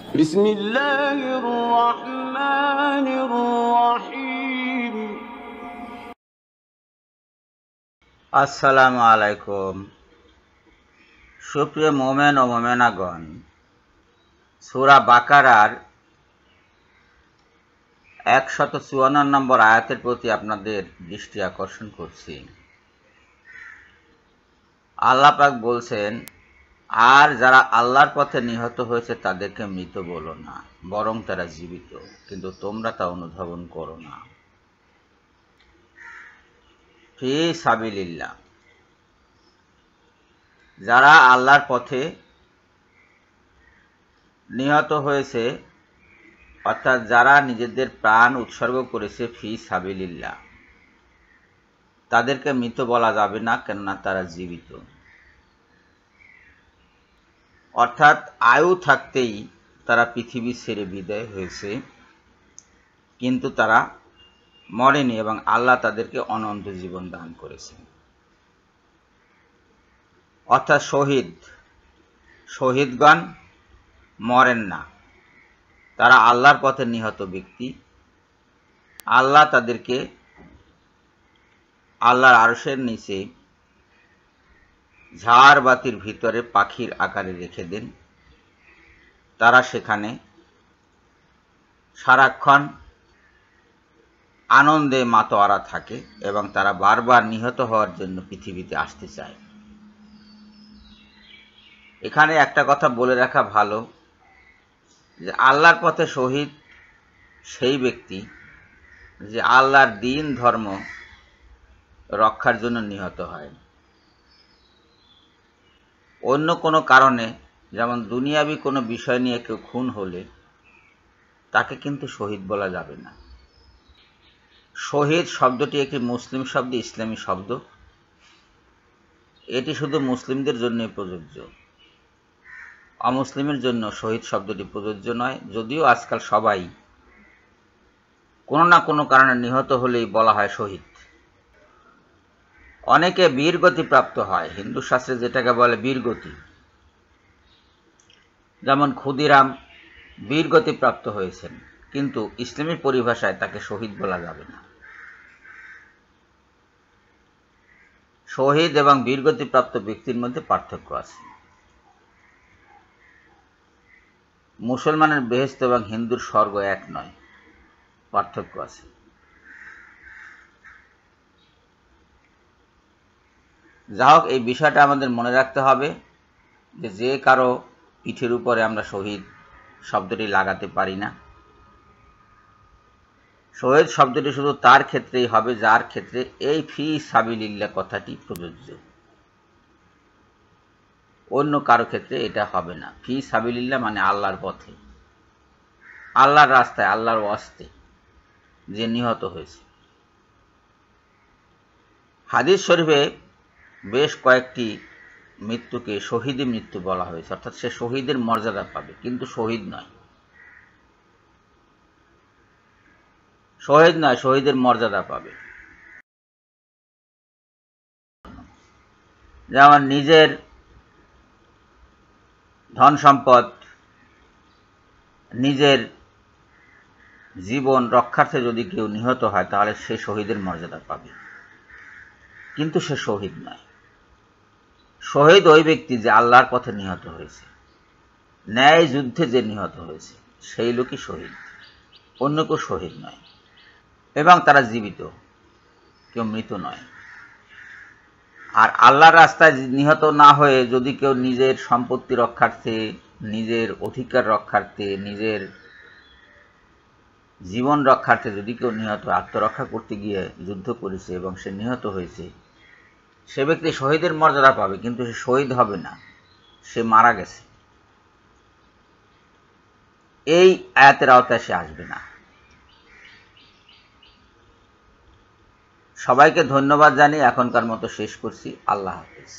بسم الله الرحمن الرحيم আসসালামু আলাইকুম। সুপ্রিয় মোমেন ও মোমেনাগণ, সূরা বাকারার 154 নম্বর আয়াতের প্রতি আপনাদের দৃষ্টি আকর্ষণ করছি। আল্লাহ পাক বলছেন, আর যারা আল্লাহর পথে নিহত হয়েছে তাদেরকে মৃত বলো না, বরং তারা জীবিত, কিন্তু তোমরা তা অনুধাবন করো না। ফি সাবিলিল্লাহ, যারা আল্লাহর পথে নিহত হয়েছে, অর্থাৎ যারা নিজেদের প্রাণ উৎসর্গ করেছে ফি সাবিলিল্লাহ, তাদেরকে মৃত বলা যাবে না, কেননা তারা জীবিত। অর্থাৎ আয়ু থাকতেই তারা পৃথিবী ছেড়ে বিদায় হয়েছে, কিন্তু তারা মরেনি এবং আল্লাহ তাদেরকে অনন্ত জীবন দান করেছেন। অর্থাৎ শহীদগণ মরেন না, তারা আল্লাহর পথে নিহত ব্যক্তি। আল্লাহ তাদেরকে আল্লাহর আরশের নিচে ঝাড়বাতির ভিতরে পাখির আকারে রেখে দেন। তারা সেখানে সারাক্ষণ আনন্দে মাতোয়ারা থাকে এবং তারা বারবার নিহত হওয়ার জন্য পৃথিবীতে আসতে চায়। এখানে একটা কথা বলে রাখা ভালো যে আল্লাহর পথে শহীদ সেই ব্যক্তি যে আল্লাহর দ্বীন ধর্ম রক্ষার জন্য নিহত হয়। অন্য কোনো কারণে, যেমন দুনিয়াবি কোনো বিষয় নিয়ে কেউ খুন হলে তাকে কিন্তু শহীদ বলা যাবে না। শহীদ শব্দটি একটি মুসলিম শব্দ, ইসলামী শব্দ। এটি শুধু মুসলিমদের জন্যই প্রযোজ্য, অমুসলিমের জন্য শহীদ শব্দটি প্রযোজ্য নয়। যদিও আজকাল সবাই কোনো না কোনো কারণে নিহত হলেই বলা হয় শহীদ। অনেকে বীরগতি প্রাপ্ত হয়, হিন্দু শাস্ত্রে যেটাকে বলে বীরগতি। যেমন ক্ষুদিরাম বীরগতি প্রাপ্ত হয়েছেন, কিন্তু ইসলামী পরিভাষায় তাকে শহীদ বলা যাবে না। শহীদ এবং বীরগতিপ্রাপ্ত ব্যক্তির মধ্যে পার্থক্য আছে। মুসলমানের বেহেশত এবং হিন্দুর স্বর্গ এক নয়, পার্থক্য আছে। যা হোক, এই বিষয়টা আমাদের মনে রাখতে হবে যে কারো পিঠের উপরে আমরা শহীদ শব্দটি লাগাতে পারি না। শহীদ শব্দটি শুধু তার ক্ষেত্রেই হবে যার ক্ষেত্রে এই ফি সাবিলিল্লাহ কথাটি প্রযোজ্য। অন্য কারো ক্ষেত্রে এটা হবে না। ফি সাবিলিল্লাহ মানে আল্লাহর পথে, আল্লাহর রাস্তায়, আল্লাহর ওয়াস্তে যে নিহত হয়েছে। হাদিস শরীফে বেশ কয়েকটি মৃত্যুকে শহীদি মৃত্যু বলা হয়েছে, অর্থাৎ সে শহীদের মর্যাদা পাবে, কিন্তু শহীদ নয়, শহীদের মর্যাদা পাবে। যেমন নিজের ধন সম্পদ, নিজের জীবন রক্ষার্থে যদি কেউ নিহত হয় তাহলে সে শহীদের মর্যাদা পাবে, কিন্তু সে শহীদ নয়। শহীদ ওই ব্যক্তি যে আল্লাহর পথে নিহত হয়েছে, ন্যায় যুদ্ধে যে নিহত হয়েছে, সেই লোকই শহীদ, অন্য কেউ শহীদ নয়। এবং তারা জীবিত, কেউ মৃত নয়। আর আল্লাহর রাস্তায় নিহত না হয়ে যদি কেউ নিজের সম্পত্তি রক্ষার্থে, নিজের অধিকার রক্ষার্থে, নিজের জীবন রক্ষার্থে যদি কেউ নিহত, আত্মরক্ষা করতে গিয়ে যুদ্ধ করেছে এবং সে নিহত হয়েছে, সে ব্যক্তি শহীদের মর্যাদা পাবে, কিন্তু সে শহীদ হবে না, সে মারা গেছে। এই আয়াতের আওতায় সে আসবে না। সবাইকে ধন্যবাদ জানিয়ে এখনকার মতো শেষ করছি। আল্লাহ হাফেজ।